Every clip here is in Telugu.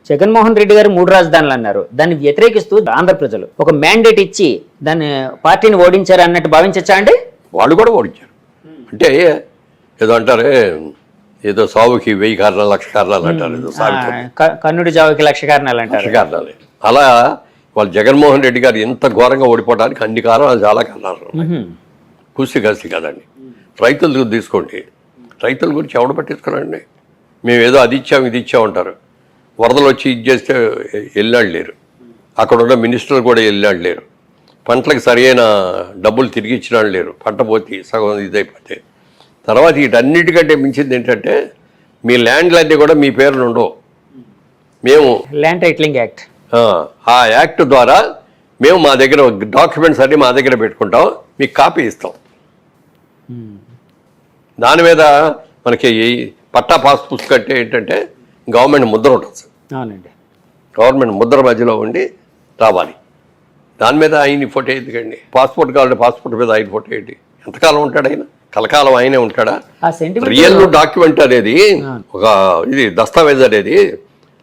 జగన్మోహన్ రెడ్డి గారు 3 రాజధానులు అన్నారు. దాన్ని వ్యతిరేకిస్తూ ఆంధ్ర ప్రజలు ఒక మ్యాండేట్ ఇచ్చి దాన్ని పార్టీని ఓడించారు అన్నట్టు భావించచ్చా అండి? వాళ్ళు కూడా ఓడించారు. అంటే ఏదో అంటారే, ఏదో సావుకి 1000 కారణాలు 1,00,000 కారణాలు అంటారు. ఏదో కన్నుడి జావుకి 1,00,000 కారణాలు అంటారు. కారణాలు అలా వాళ్ళు జగన్మోహన్ రెడ్డి గారు ఎంత ఘోరంగా ఓడిపోవడానికి అన్ని కారణాలు, చాలా కారణాలు. కూసి కాసి కదండి. రైతులు తీసుకోండి, రైతుల గురించి ఎవడు పట్టించుకున్నాండి? మేము ఏదో అది ఇచ్చాం ఇది ఇచ్చామంటారు. వరదలు వచ్చి ఇది చేస్తే వెళ్ళాడు లేరు, అక్కడ ఉన్న మినిస్టర్లు కూడా వెళ్ళాడు లేరు, పంటలకు సరైన డబ్బులు తిరిగి ఇచ్చినాడు లేరు, పంట పోతే సగం ఇదైపోతే. తర్వాత వీటన్నిటికంటే మించింది ఏంటంటే మీ ల్యాండ్లన్నీ కూడా మీ పేరును ఉండవు. మేము ల్యాండ్ టైటిలింగ్ యాక్ట్, ఆ యాక్ట్ ద్వారా మేము మా దగ్గర డాక్యుమెంట్స్ అన్నీ మా దగ్గర పెట్టుకుంటాం, మీకు కాపీ ఇస్తాం. దాని మీద మనకి పట్టా పాస్ పుస్తకం అంటే ఏంటంటే గవర్నమెంట్ ముద్ర ఉంటుంది సార్. అవునండి, గవర్నమెంట్ ముద్ర మధ్యలో ఉండి రావాలి. దాని మీద ఆయన ఫోటో ఎందుకండి? పాస్పోర్ట్ కావాలంటే పాస్పోర్ట్ మీద ఆయన ఫోటో ఏంటి? ఎంతకాలం ఉంటాడు ఆయన? కలకాలం ఆయనే ఉంటాడా? రియల్ డాక్యుమెంట్ అనేది ఒక ఇది దస్తావేజ్ అనేది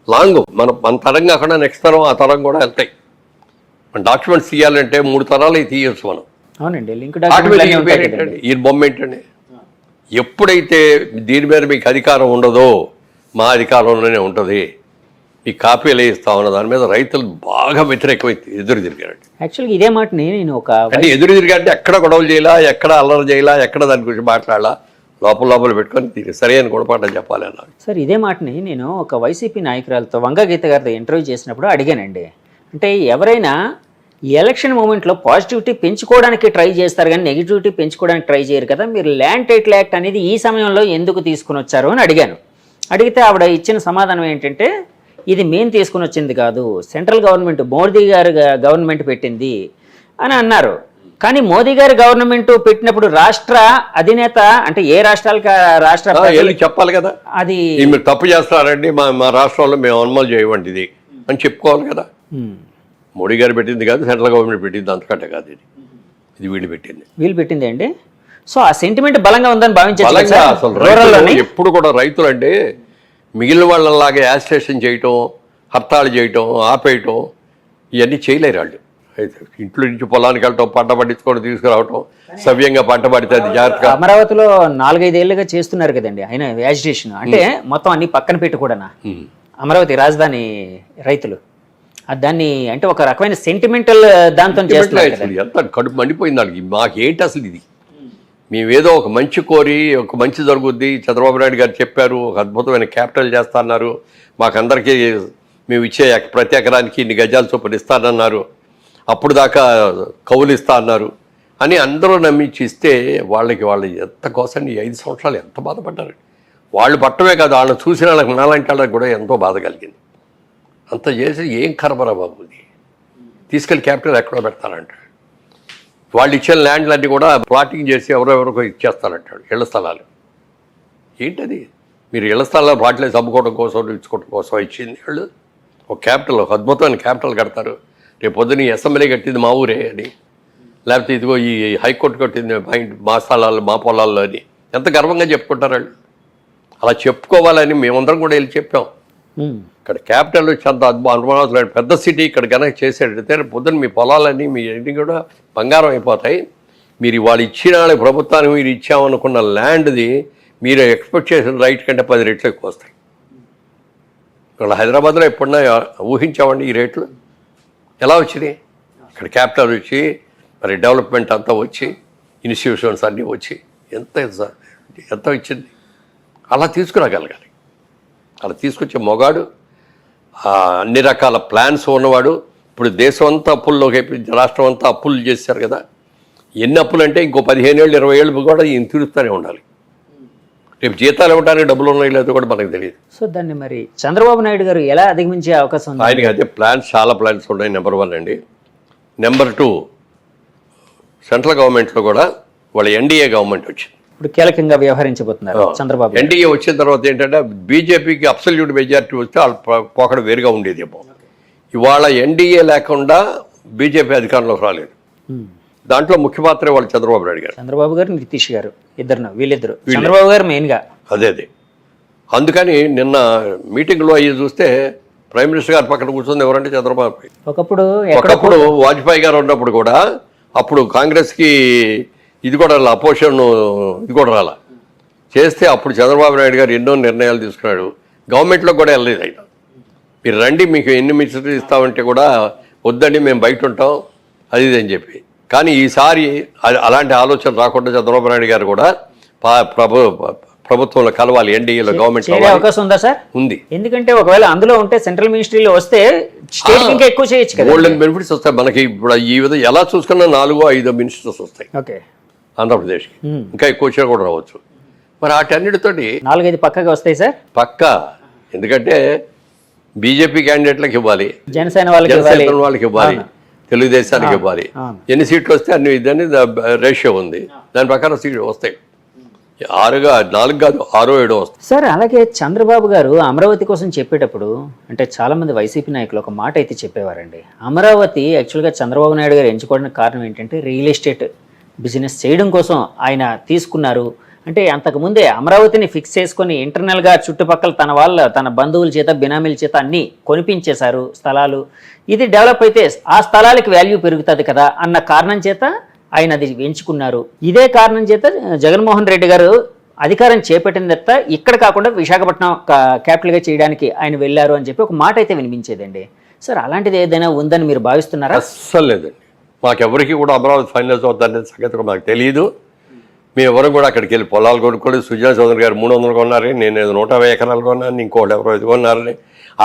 లాంగ్ మన తరం కాకుండా నెక్స్ట్ తరం ఆ తరం కూడా వెళ్తాయి. మన డాక్యుమెంట్స్ తీయాలంటే 3 తరాలు తీయచ్చు మనం. అవునండి, ఈ బొమ్మ ఏంటండి? ఎప్పుడైతే దీని మీద మీకు అధికారం ఉండదో మా అధికారంలోనే ఉంటుంది, ఈ కాపీలు ఇస్తా ఉన్న దాని మీద రైతులు బాగా వ్యతిరేకమై ఎదురు తిరిగారండి. యాక్చువల్గా ఇదే మాటని నేను అంటే ఎదురు తిరిగారంటే ఎక్కడ గొడవలు చేయాలా, ఎక్కడ అల్లరి చేయాలా, ఎక్కడ దాని గురించి మాట్లాడాలా, లోపల పెట్టుకొని సరైన గుణపాఠం చెప్పాలి అన్నారు. సార్ ఇదే మాటని నేను ఒక వైసీపీ నాయకురాలతో వంగగీత గారితో ఇంటర్వ్యూ చేసినప్పుడు అడిగానండి. అంటే ఎవరైనా ఎలక్షన్ మూమెంట్లో పాజిటివిటీ పెంచుకోవడానికి ట్రై చేస్తారు కానీ నెగిటివిటీ పెంచుకోవడానికి ట్రై చేయరు కదా, మీరు ల్యాండ్ టైటిల్ యాక్ట్ అనేది ఈ సమయంలో ఎందుకు తీసుకుని వచ్చారు అని అడిగాను. అడిగితే ఆవిడ ఇచ్చిన సమాధానం ఏంటంటే, ఇది మేము తీసుకుని వచ్చింది కాదు, సెంట్రల్ గవర్నమెంట్ మోదీ గారు గవర్నమెంట్ పెట్టింది అని అన్నారు. కానీ మోదీ గారి గవర్నమెంట్ పెట్టినప్పుడు రాష్ట్ర అధినేత అంటే ఏ రాష్ట్రాలకి రాష్ట్ర చెప్పాలి కదా, అది మీరు తప్పు చేస్తారండి, మా రాష్ట్రంలో మేము అమలు చేయవంటిది అని చెప్పుకోవాలి కదా. మోడీ గారు పెట్టింది కాదు, సెంట్రల్ గవర్నమెంట్ పెట్టింది, అంతకంటే కాదు, ఇది వీళ్ళు పెట్టింది అండి. సో ఆ సెంటిమెంట్ బలంగా ఉందని భావించారు. అసలు ఎప్పుడు కూడా రైతులు అంటే మిగిలిన వాళ్ళలాగా యాజిటేషన్ చేయటం, హర్తాళు చేయటం, ఆపేయటం ఇవన్నీ చేయలేరు వాళ్ళు. ఇంట్లో నుంచి పొలానికి వెళ్ళటం, పంట పండించుకొని తీసుకురావటం, సవ్యంగా పంట పడితే అది జాగ్రత్తగా. అమరావతిలో 4-5 ఏళ్ళుగా చేస్తున్నారు కదండి ఆయన యాజిటేషన్, అంటే మొత్తం అన్ని పక్కన పెట్టి కూడా అమరావతి రాజధాని రైతులు దాన్ని అంటే ఒక రకమైన సెంటిమెంటల్ దాంతో చేస్తున్నారు. ఎంత కడుపు మండిపోయింది వాళ్ళకి. మాకేంటి అసలు ఇది? మేమేదో ఒక మంచి కోరి ఒక మంచి జరుగుద్ది, చంద్రబాబు నాయుడు గారు చెప్పారు, ఒక అద్భుతమైన క్యాపిటల్ చేస్తా అన్నారు, మాకందరికీ మేము ఇచ్చే ప్రతి ఎకరానికి ఇన్ని గజాలు చొప్పున ఇస్తానన్నారు, అప్పుడు దాకా కౌలు ఇస్తా అన్నారు అని అందరూ నమ్మించి ఇస్తే వాళ్ళు ఎంత కోసం 5 సంవత్సరాలు ఎంత బాధపడ్డారు. వాళ్ళు పట్టమే కాదు, వాళ్ళని చూసిన వాళ్ళకి నాలాంటి వాళ్ళకి కూడా ఎంతో బాధ కలిగింది. అంత చేసి ఏం కరబరా బాబు, ఇది తీసుకెళ్ళి క్యాపిటల్ ఎక్కడో పెడతారంట. వాళ్ళు ఇచ్చిన ల్యాండ్లన్నీ కూడా ప్లాటింగ్ చేసి ఎవరెవరికో ఇచ్చేస్తారంటాడు, ఇళ్ల స్థలాలు. ఏంటది? మీరు ఇళ్ల స్థలాలు వాటిలేసి అమ్ముకోవడం కోసం ఇచ్చుకోవడం కోసం ఇచ్చింది వాళ్ళు. ఒక క్యాపిటల్, ఒక అద్భుతమైన క్యాపిటల్ కడతారు. రేపు పొద్దున అసెంబ్లీ కట్టింది మా ఊరే అని, లేకపోతే ఇదిగో ఈ హైకోర్టు కట్టింది మా స్థలాలు మా పొలాల్లో అని ఎంత గర్వంగా చెప్పుకుంటారు వాళ్ళు. అలా చెప్పుకోవాలని మేమందరం కూడా వెళ్ళి చెప్పాం. ఇక్కడ క్యాపిటల్ వచ్చి అంత అనుమానం పెద్ద సిటీ ఇక్కడ కనుక చేసేటైతే పొద్దున్న మీ పొలాలన్నీ మీ అన్ని కూడా బంగారం అయిపోతాయి. మీరు వాళ్ళు ఇచ్చిన ప్రభుత్వానికి మీరు ఇచ్చామనుకున్న ల్యాండ్ది మీరు ఎక్స్పెక్ట్ చేసిన రైట్ కంటే 10 రెట్లు ఎక్కువ వస్తాయి. ఇక్కడ హైదరాబాద్లో ఎప్పుడన్నా ఊహించామండి ఈ రేట్లు? ఎలా వచ్చినాయి? ఇక్కడ క్యాపిటల్ వచ్చి మరి డెవలప్మెంట్ అంతా వచ్చి ఇన్స్టిట్యూషన్స్ అన్నీ వచ్చి ఎంత ఇచ్చింది. అలా తీసుకురాగలగాలి. అలా తీసుకొచ్చే మొగాడు, అన్ని రకాల ప్లాన్స్ ఉన్నవాడు. ఇప్పుడు దేశం అంతా అప్పుల్లోకి అయిపోయింది, రాష్ట్రం అంతా అప్పులు చేశారు కదా. ఎన్ని అప్పులు అంటే ఇంకో 15 ఏళ్ళు 20 ఏళ్ళు కూడా ఈయన తీరుస్తూనే ఉండాలి. రేపు జీతాలు ఇవ్వడానికి డబ్బులు ఉన్నాయి లేదో కూడా మనకు తెలియదు. సో దాన్ని మరి చంద్రబాబు నాయుడు గారు ఎలా అధిగమించే అవకాశం ఉంది? ఆయనకి అదే ప్లాన్స్, చాలా ప్లాన్స్ ఉన్నాయి. నెంబర్ 1 అండి. నెంబర్ 2, సెంట్రల్ గవర్నమెంట్లో కూడా వాళ్ళ ఎన్డీఏ గవర్నమెంట్ వచ్చింది. ఇప్పుడు కీలకంగా వ్యవహరించబోతున్నారు చంద్రబాబు. ఎన్డీఏ వచ్చిన తర్వాత ఏంటంటే బీజేపీకి అబ్సల్యూట్ మెజారిటీ వస్తే వాళ్ళ పోకడ వేరుగా ఉండేది. ఇవాళ ఎన్డీఏ లేకుండా బీజేపీ అధికారంలోకి రాలేదు. దాంట్లో ముఖ్య పాత్ర వాళ్ళు చంద్రబాబు నాయుడు గారు, చంద్రబాబు గారు, నితీష్ గారు, వీళ్ళిద్దరు. చంద్రబాబు గారు మెయిన్గా అదే. అందుకని నిన్న మీటింగ్లో అయ్యి చూస్తే ప్రైమ్ మినిస్టర్ గారు పక్కన కూర్చుంది ఎవరంటే చంద్రబాబు. ఒకప్పుడు వాజ్పేయి గారు ఉన్నప్పుడు కూడా అప్పుడు కాంగ్రెస్కి ఇది కూడా అపోజిషన్ ఇది కూడా రాలా చేస్తే అప్పుడు చంద్రబాబు నాయుడు గారు ఎన్నో నిర్ణయాలు తీసుకున్నాడు. గవర్నమెంట్లో కూడా వెళ్ళలేదు ఆయన. మీరు రండి మీకు ఎన్ని మినిస్టర్లు ఇస్తామంటే కూడా వద్దండి మేము బయట ఉంటాం అది ఇది అని చెప్పి. కానీ ఈసారి అలాంటి ఆలోచన రాకుండా చంద్రబాబు నాయుడు గారు కూడా ప్రభుత్వంలో కలవాలి, ఎన్డీఏలో గవర్నమెంట్ అవకాశం ఉందా సార్? ఉంది. ఎందుకంటే ఒకవేళ అందులో ఉంటే సెంట్రల్ మినిస్ట్రీలో వస్తే స్టేట్ ఇంకా ఎక్కువ చేయొచ్చు కదా, గోల్డెన్ బెనిఫిట్స్ వస్తాయి మనకి. ఇప్పుడు ఈ విధంగా ఎలా చూసుకున్నా 4-5 మినిస్టర్స్ వస్తాయి ఆంధ్రప్రదేశ్కి, ఇంకా ఎక్కువ వచ్చినా కూడా రావచ్చు. మరి వాటన్నిటితోటి 4-5 పక్కగా వస్తాయి సార్ పక్కా. ఎందుకంటే బీజేపీ క్యాండిడేట్లకు ఇవ్వాలి, జనసేన వాళ్ళకి ఇవ్వాలి, తెలుగుదేశానికి ఇవ్వాలి. ఎన్ని సీట్లు వస్తే అన్ని ఇదని రేషియో ఉంది, దాని ప్రకారం సీట్లు వస్తాయి. 4 కాదు 6-7 వస్తాయి సార్. అలాగే చంద్రబాబు గారు అమరావతి కోసం చెప్పేటప్పుడు అంటే చాలా మంది వైసీపీ నాయకులు ఒక మాట అయితే చెప్పేవారండి. అమరావతి యాక్చువల్గా చంద్రబాబు నాయుడు గారు ఎంచుకోవడానికి కారణం ఏంటంటే రియల్ ఎస్టేట్ బిజినెస్ చేయడం కోసం ఆయన తీసుకున్నారు. అంటే అంతకుముందే అమరావతిని ఫిక్స్ చేసుకొని ఇంటర్నల్గా చుట్టుపక్కల తన బంధువుల చేత బినామీల చేత అన్నీ కొనిపించేశారు స్థలాలు. ఇది డెవలప్ అయితే ఆ స్థలాలకి వాల్యూ పెరుగుతుంది కదా అన్న కారణం చేత ఆయన అది ఎంచుకున్నారు. ఇదే కారణం చేత జగన్మోహన్ రెడ్డి గారు అధికారం చేపట్టిన తర్వాత ఇక్కడ కాకుండా విశాఖపట్నం క్యాపిటల్గా చేయడానికి ఆయన వెళ్ళారు అని చెప్పి ఒక మాట అయితే వినిపించేదండి. సార్ అలాంటిది ఏదైనా ఉందని మీరు భావిస్తున్నారా? అస్సలు లేదండి. మాకెవరికి కూడా అమరావతి ఫైనల్స్ అవుతుందనే సంగతి మాకు తెలియదు. మేము ఎవరు కూడా అక్కడికి వెళ్ళి పొలాలు కొనుక్కోలేదు. సుజనా చౌదరి గారు 300 కొన్నారని, నేను 150 ఎకరాలు కొన్నాను, ఇంకోటి ఎవరో 5 కొన్నారని.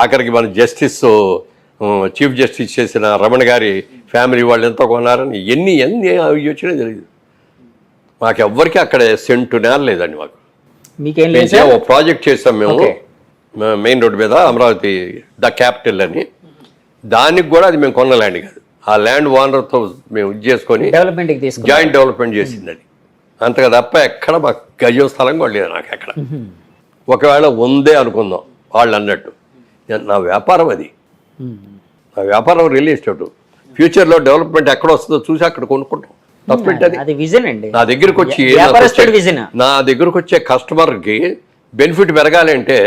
ఆఖరికి మన చీఫ్ జస్టిస్ చేసిన రమణ గారి ఫ్యామిలీ వాళ్ళు ఎంతో కొన్నారని ఎన్ని అవి వచ్చినాయో తెలియదు. మాకెవ్వరికి అక్కడ సెంటు నేల లేదండి. మాకు మీకేం లేదు. ఒక ప్రాజెక్ట్ చేసాం మేము మెయిన్ రోడ్డు మీద, అమరావతి ద క్యాపిటల్ అని. దానికి కూడా అది మేము కొన్న ల్యాండ్ కాదు, ఆ ల్యాండ్ ఓనర్తో మేము ఇది చేసుకొని జాయింట్ డెవలప్మెంట్ చేసింది అది. అంతగా తప్ప ఎక్కడ మాకు గజం స్థలం కూడా లేదు నాకు ఎక్కడ. ఒకవేళ ఉందే అనుకుందాం వాళ్ళు అన్నట్టు. నా వ్యాపారం అది, నా వ్యాపారం రియల్ ఎస్టేట్. ఫ్యూచర్లో డెవలప్మెంట్ ఎక్కడ వస్తుందో చూసి అక్కడ కొనుక్కుంటాం. తప్పేంటది? నా దగ్గరకు వచ్చే కస్టమర్కి బెనిఫిట్ పెరగాలి అంటే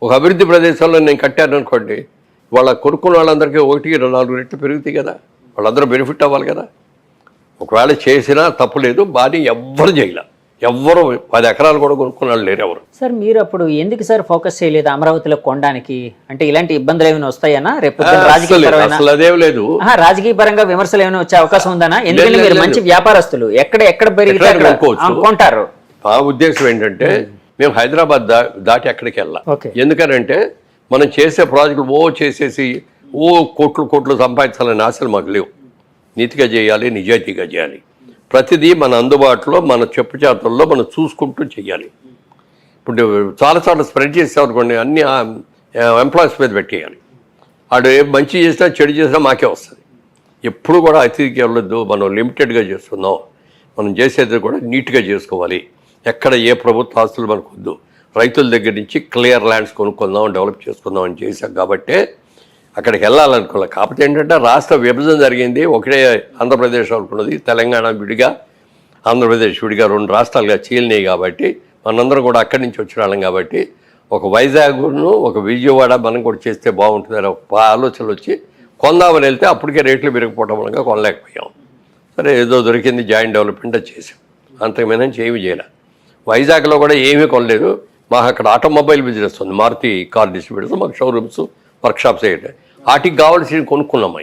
ఒక అభివృద్ధి ప్రదేశంలో నేను కట్టాను అనుకోండి, వాళ్ళ కొనుక్కున్న వాళ్ళందరికీ 1-4 రెట్లు పెరుగుతాయి కదా, వాళ్ళందరూ బెనిఫిట్ అవ్వాలి కదా. ఒకవేళ చేసినా తప్పు లేదు, బాగా ఎవ్వరు చేయలే, ఎవ్వరు 10 ఎకరాలు కూడా కొనుక్కున్నాళ్ళు లేరు ఎవరు. సార్ మీరు అప్పుడు ఎందుకు సార్ ఫోకస్ చేయలేదు అమరావతిలో కొనడానికి? అంటే ఇలాంటి ఇబ్బందులు ఏమైనా వస్తాయనా రేపు? అదేం లేదు, రాజకీయ పరంగా విమర్శలు ఏమైనా వచ్చే అవకాశం ఉందనా? ఎందుకంటే మీరు మంచి వ్యాపారస్తులు, ఎక్కడ పెరిగితే కొంటారు. ఆ ఉద్దేశం ఏంటంటే మేము హైదరాబాద్ దాటి ఎక్కడికి వెళ్ళాలి. ఎందుకనంటే మనం చేసే ప్రాజెక్టులు చేసేసి కోట్లు సంపాదించాలని ఆశలు మాకు లేవు. నీతిగా చేయాలి, నిజాయితీగా చేయాలి. ప్రతిదీ మన అందుబాటులో మన చెప్పు చేతుల్లో మనం చూసుకుంటూ చేయాలి. ఇప్పుడు చాలా చోట్ల స్ప్రెడ్ చేసామనుకోండి, అన్ని ఎంప్లాయీస్ మీద పెట్టేయాలి. వాడు మంచి చేసినా చెడు చేసినా మాకే వస్తుంది. ఎప్పుడు కూడా అతిథికి వెళ్ళొద్దు, మనం లిమిటెడ్గా చేస్తున్నాం. మనం చేసేది కూడా నీట్గా చేసుకోవాలి. ఎక్కడ ఏ ప్రభుత్వ ఆస్తులు మనకు వద్దు. రైతుల దగ్గర నుంచి క్లియర్ ల్యాండ్స్ కొనుక్కుందాం, డెవలప్ చేసుకుందాం అని చేశాం. కాబట్టి అక్కడికి వెళ్ళాలనుకోవాలి. కాకపోతే ఏంటంటే రాష్ట్ర విభజన జరిగింది, ఒకటే ఆంధ్రప్రదేశ్ అనుకున్నది, తెలంగాణ విడిగా ఆంధ్రప్రదేశ్ విడిగా 2 రాష్ట్రాలుగా చీలినాయి. కాబట్టి మనందరం కూడా అక్కడి నుంచి వచ్చిన వాళ్ళం. కాబట్టి ఒక వైజాగ్ను ఒక విజయవాడ మనం కూడా చేస్తే బాగుంటుందని ఒక ఆలోచనలు వచ్చి కొందామని వెళ్తే అప్పటికే రేట్లు పెరిగిపోవడం వల్ల కొనలేకపోయాం. సరే ఏదో దొరికింది, జాయింట్ డెవలప్మెంట్ చేసాం, అంతకుమైనా ఏమీ చేయలే. వైజాగ్లో కూడా ఏమీ కొనలేదు. మాకు అక్కడ ఆటోమొబైల్ బిజినెస్ ఉంది, మారుతి కార్ డిస్ట్రిబ్యూటర్స్, మాకు షోరూమ్స్ వర్క్షాప్స్ అయ్యాయి. వాటికి కావాల్సి కొనుక్కున్నాం,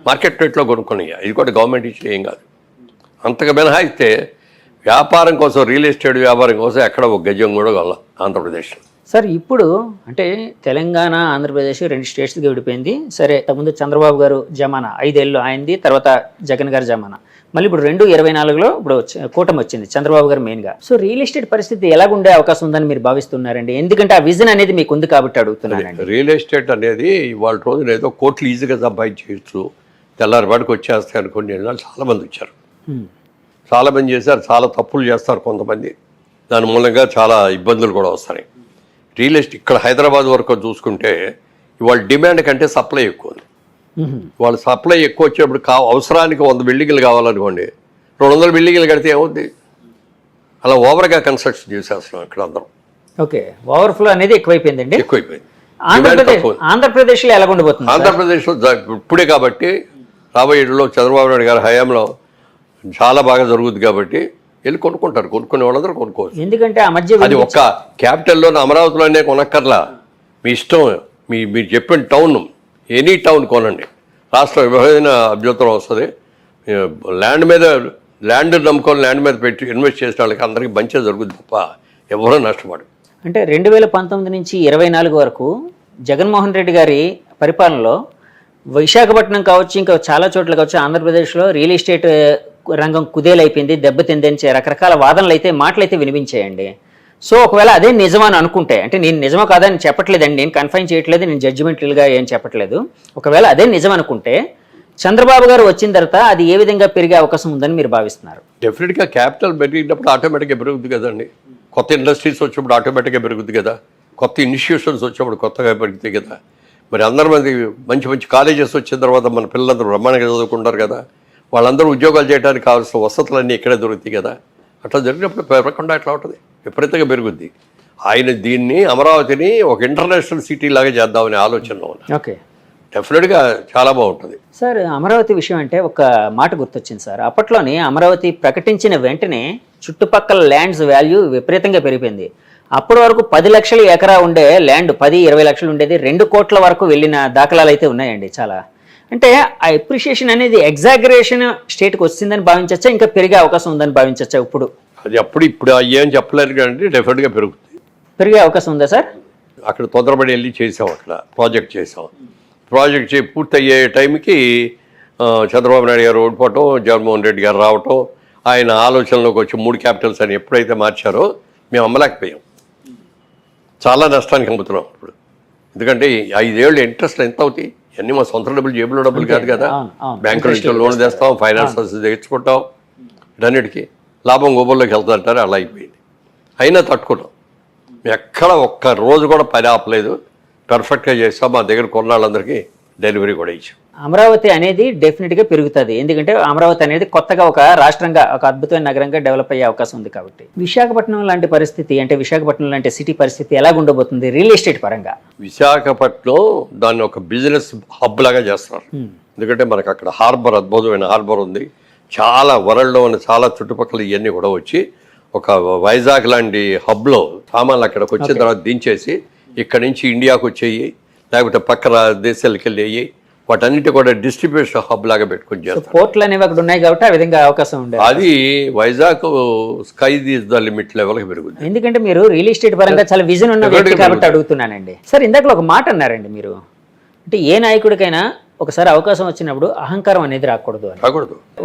మార్కెట్ రేట్లో కొనుక్కున్నాయి. ఇది కూడా గవర్నమెంట్ ఇచ్చిన ఏం కాదు. అంతగా మినహాయిస్తే వ్యాపారం కోసం, రియల్ ఎస్టేట్ వ్యాపారం కోసం ఎక్కడ ఒక గజం కూడా కొనాలి ఆంధ్రప్రదేశ్లో. సార్ ఇప్పుడు అంటే తెలంగాణ ఆంధ్రప్రదేశ్ 2 స్టేట్స్గా విడిపోయింది. సరే, ముందు చంద్రబాబు గారు జమానా 5 ఏళ్ళు అయింది, తర్వాత జగన్ గారు జమానా, మళ్ళీ ఇప్పుడు 2024లో ఇప్పుడు కూటమి వచ్చింది, చంద్రబాబు గారు మెయిన్గా. సో రియల్ ఎస్టేట్ పరిస్థితి ఎలాగుండే అవకాశం ఉందని మీరు భావిస్తున్నారండి? ఎందుకంటే ఆ విజన్ అనేది మీకు ఉంది కాబట్టి అడుగుతున్నానండి. రియల్ ఎస్టేట్ అనేది ఇవాళ రోజున ఏదో కోట్లు ఈజీగా సంపాదించవచ్చు, తెల్లారిపాటికి వచ్చేస్తాయి అనుకోండి. చాలామంది వచ్చారు, చాలామంది చేశారు, చాలా తప్పులు చేస్తారు కొంతమంది. దాని మూలంగా చాలా ఇబ్బందులు కూడా వస్తాయి. రియల్ ఎస్టేట్ ఇక్కడ హైదరాబాద్ వరకు చూసుకుంటే ఇవాళ డిమాండ్ కంటే సప్లై ఎక్కువ ఉంది. వాళ్ళు సప్లై ఎక్కువ వచ్చేప్పుడు అవసరానికి 100 బిల్డింగ్లు కావాలనుకోండి, 200 బిల్డింగ్లు కడితే ఏమవుద్ది? అలా ఓవర్గా కన్స్ట్రక్షన్ చేసేస్తున్నాం ఇక్కడ అందరం. ఓకే, ఓవర్ఫ్లో అనేది ఎక్కువైపోయిందండి. ఎక్కువైపోయింది. ఆంధ్రప్రదేశ్లో ఎలా ఉండబోతుంది? ఆంధ్రప్రదేశ్లో ఇప్పుడే కాబట్టి రాబోయే ఏళ్ళలో చంద్రబాబు నాయుడు గారి హయాంలో చాలా బాగా జరుగుద్ది కాబట్టి వెళ్ళి కొనుక్కుంటారు, కొనుక్కునే వాళ్ళందరూ కొనుక్కోవచ్చు. ఎందుకంటే ఆ మధ్య అది ఒక్క క్యాపిటల్లో అమరావతిలోనే కొనక్కర్లా, మీ ఇష్టం. మీరు చెప్పిన టౌన్, ఎనీ టౌన్ కొనండి, రాష్ట్ర విభజన అభ్యంతరం వస్తుంది. ల్యాండ్ నమ్ముకొని ల్యాండ్ మీద పెట్టి ఇన్వెస్ట్ చేసిన వాళ్ళకి అందరికీ మంచిగా జరుగుద్ది తప్ప ఎవరూ నష్టపడు. అంటే 2019 నుంచి 24 వరకు జగన్మోహన్ రెడ్డి గారి పరిపాలనలో విశాఖపట్నం కావచ్చు, ఇంకా చాలా చోట్ల కావచ్చు, ఆంధ్రప్రదేశ్లో రియల్ ఎస్టేట్ రంగం కుదేలైపోయింది, దెబ్బతిందని రకరకాల వాదనలు అయితే మాటలైతే వినిపించాయండి. సో ఒకవేళ అదే నిజమని అనుకుంటే, అంటే నేను నిజమో కాదని చెప్పట్లేదండి, నేను కన్ఫైన్ చేయట్లేదు, నేను జడ్జిమెంటల్గా ఏం చెప్పట్లేదు, ఒకవేళ అదే నిజం అనుకుంటే చంద్రబాబు గారు వచ్చిన తర్వాత అది ఏ విధంగా పెరిగే అవకాశం ఉందని మీరు భావిస్తున్నారు? డెఫినెట్గా క్యాపిటల్ పెరిగినప్పుడు ఆటోమేటిక్గా పెరుగుద్ది కదండి. కొత్త ఇండస్ట్రీస్ వచ్చినప్పుడు ఆటోమేటిక్గా పెరుగుద్ది కదా, కొత్త ఇన్స్టిట్యూషన్స్ వచ్చినప్పుడు కొత్తగా పెరుగుతాయి కదా. మరి అందరి మంది మంచి మంచి కాలేజెస్ వచ్చిన తర్వాత మన పిల్లలందరూ బ్రహ్మాండంగా చదువుకుంటారు కదా, వాళ్ళందరూ ఉద్యోగాలు చేయడానికి కావాల్సిన వసతులన్నీ ఇక్కడే దొరుకుతాయి కదా. అట్లా జరిగినప్పుడు పెరగకుండా ఎట్లా ఉంటుంది, విపరీతంగా పెరుగుద్ది. ఆయన దీన్ని అమరావతిని ఒక ఇంటర్నేషనల్ సిటీ లాగా చేద్దామనే ఆలోచనలో ఉన్నారు. ఓకే, డెఫినెట్గా చాలా బాగుంటుంది సార్. అమరావతి విషయం అంటే ఒక మాట గుర్తొచ్చింది సార్. అప్పట్లోనే అమరావతి ప్రకటించిన వెంటనే చుట్టుపక్కల ల్యాండ్స్ వాల్యూ విపరీతంగా పెరిగిపోయింది. అప్పటి వరకు 10 లక్షల ఎకరా ఉండే ల్యాండ్ 10-20 లక్షలు ఉండేది, 2 కోట్ల వరకు వెళ్ళిన దాఖలాలు అయితే ఉన్నాయండి చాలా. అంటే ఆ ఎప్రిషియేషన్ అనేది ఎగ్జాగరేషన్ స్టేట్కి వచ్చిందని భావించచ్చా, ఇంకా పెరిగే అవకాశం ఉందని భావించచ్చా? అది ఇప్పుడు ఏం చెప్పలేరు కానీ డెఫినెట్గా పెరిగే అవకాశం ఉందా సార్? అక్కడ తొందరపడి వెళ్ళి చేసాం, అక్కడ ప్రాజెక్ట్ పూర్తి అయ్యే టైంకి చంద్రబాబు నాయుడు గారు ఓడిపోవటం, జగన్మోహన్ రెడ్డి గారు రావటం, ఆయన ఆలోచనలోకి వచ్చి 3 క్యాపిటల్స్ అని ఎప్పుడైతే మార్చారో మేము అమ్మలేకపోయాం, చాలా నష్టానికి అమ్ముతున్నాం ఇప్పుడు. ఎందుకంటే 5 ఏళ్ళు ఇంట్రెస్ట్ ఎంత అవుతాయి, ఇవన్నీ మా సొంత డబ్బులు, జేబులో డబ్బులు కాదు కదా. బ్యాంకుల నుంచి లోన్ తెస్తాం, ఫైనాన్స్ తెచ్చుకుంటాం, ఇటన్నిటికీ లాభం గోబల్లోకి వెళ్తారంటారు, అలా అయిపోయింది. అయినా తట్టుకుంటాం, ఎక్కడ ఒక్క రోజు కూడా పని ఆపలేదు, పర్ఫెక్ట్గా చేస్తాం. మా దగ్గర కొన్నాళ్ళందరికీ డెలివరీ కూడా ఇచ్చాం. అమరావతి అనేది డెఫినెట్గా పెరుగుతుంది, ఎందుకంటే అమరావతి అనేది కొత్తగా ఒక రాష్ట్రంగా, ఒక అద్భుతమైన నగరంగా డెవలప్ అయ్యే అవకాశం ఉంది కాబట్టి. విశాఖపట్నం లాంటి పరిస్థితి, అంటే విశాఖపట్నం లాంటి సిటీ పరిస్థితి ఎలా ఉండబోతుంది రియల్ ఎస్టేట్ పరంగా? విశాఖపట్నం దాన్ని ఒక బిజినెస్ హబ్ లాగా చేస్తున్నారు. ఎందుకంటే మనకు అక్కడ హార్బర్, అద్భుతమైన హార్బర్ ఉంది. చాలా వరల్డ్లో ఉన్న చాలా చుట్టుపక్కల ఇవన్నీ కూడా వచ్చి ఒక వైజాగ్ లాంటి హబ్లో సామాన్లు అక్కడికి వచ్చిన తర్వాత దించేసి ఇక్కడ నుంచి ఇండియాకు వచ్చేయి, లేకపోతే పక్కన దేశాలకు వెళ్ళి వాటన్నిటి కూడా డిస్ట్రిబ్యూషన్ హబ్ లాగా పెట్టుకుని చేస్తారు. పోర్ట్లు అనేవి అక్కడ ఉన్నాయి కాబట్టి ఆ విధంగా అవకాశం ఉండేది. అది Vizag sky is the limit లెవెల్కి పెరుగుతుంది. ఎందుకంటే మీరు రియల్ ఎస్టేట్ పరంగా చాలా విజన్ ఉన్న వ్యక్తి కాబట్టి అడుగుతున్నానండి. సార్, ఇందాక ఒక మాట అన్నారండి మీరు, అంటే ఏ నాయకుడికైనా ఒకసారి అవకాశం వచ్చినప్పుడు అహంకారం అనేది రాకూడదు అని.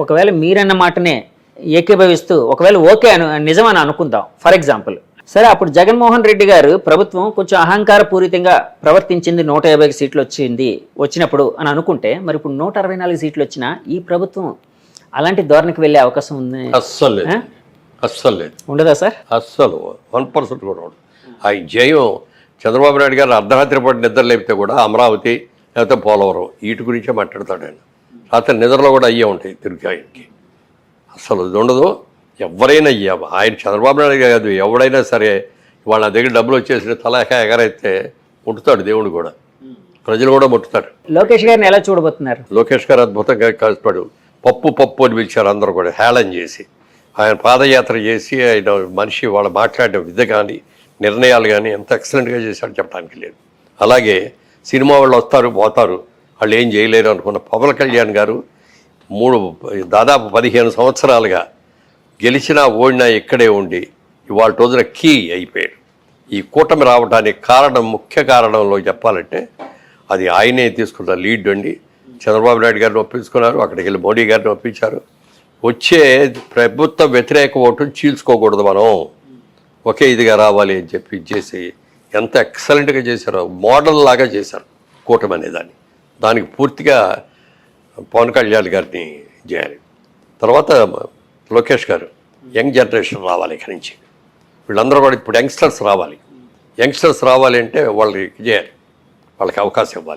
ఒకవేళ మీరన్న మాటనే ఏకీభవిస్తూ ఒకవేళ ఓకే నిజమని అనుకుందాం ఫర్ ఎగ్జాంపుల్, సరే అప్పుడు జగన్మోహన్ రెడ్డి గారు ప్రభుత్వం కొంచెం అహంకారపూరితంగా ప్రవర్తించింది, 150 సీట్లు వచ్చినప్పుడు అని అనుకుంటే, మరి ఇప్పుడు 164 సీట్లు వచ్చినా ఈ ప్రభుత్వం అలాంటి ధోరణికి వెళ్ళే అవకాశం ఉంది? అస్సలు లేదు. ఉండదా సార్? అస్సలు 1% కూడా ఉండదు. ఆ జయం చంద్రబాబు నాయుడు గారు అర్ధరాత్రి పాటు నిద్ర లేపితే కూడా అమరావతి లేకపోతే పోలవరం వీటి గురించే మాట్లాడతాడు ఆయన. రాత్రి నిద్రలో కూడా అయ్యే ఉంటాయి తిరిగి ఆయనకి. అస్సలు ఇది ఉండదు. ఎవరైనా ఆయన చంద్రబాబు నాయుడు కాదు, ఎవడైనా సరే వాళ్ళ దగ్గర డబ్బులు వచ్చేసి తలకా ఎగరైతే ముట్టుతాడు దేవుడు కూడా, ప్రజలు కూడా ముట్టుతారు. లోకేష్ గారిని ఎలా చూడబోతున్నారు? లోకేష్ గారు అద్భుతంగా కష్టపడు పప్పు అని పిలిచారు అందరూ కూడా, హేళన చేసి. ఆయన పాదయాత్ర చేసి ఆయన మనిషి వాళ్ళు మాట్లాడే విధ కానీ నిర్ణయాలు కానీ ఎంత ఎక్సలెంట్గా చేశాడు చెప్పడానికి లేదు. అలాగే సినిమా వాళ్ళు వస్తారు పోతారు, వాళ్ళు ఏం చేయలేరు అనుకున్న పవన్ కళ్యాణ్ గారు దాదాపు 15 సంవత్సరాలుగా గెలిచినా ఓడినా ఇక్కడే ఉండి ఇవాళ రోజున కీ అయిపోయాడు. ఈ కూటమి రావడానికి ముఖ్య కారణంలో చెప్పాలంటే అది ఆయనే తీసుకున్న లీడ్ అండి. చంద్రబాబు నాయుడు గారిని ఒప్పించుకున్నారు, అక్కడికి వెళ్ళి మోడీ గారిని ఒప్పించారు. వచ్చే ప్రభుత్వ వ్యతిరేక ఓటును చీల్చుకోకూడదు, మనం ఒకే ఇదిగా రావాలి అని చెప్పి ఇచ్చేసి ఎంత ఎక్సలెంట్గా చేశారో, మోడల్ లాగా చేశారు కూటమి అనేదాన్ని. దానికి పూర్తిగా పవన్ కళ్యాణ్ గారిని చేయాలి. తర్వాత లోకేష్ గారు, యంగ్ జనరేషన్ రావాలి ఇక్కడి నుంచి, వీళ్ళందరూ కూడా ఇప్పుడు యంగ్స్టర్స్ రావాలి. యంగ్స్టర్స్ రావాలి అంటే వాళ్ళకి చేయాలి, వాళ్ళకి అవకాశం ఇవ్వాలి.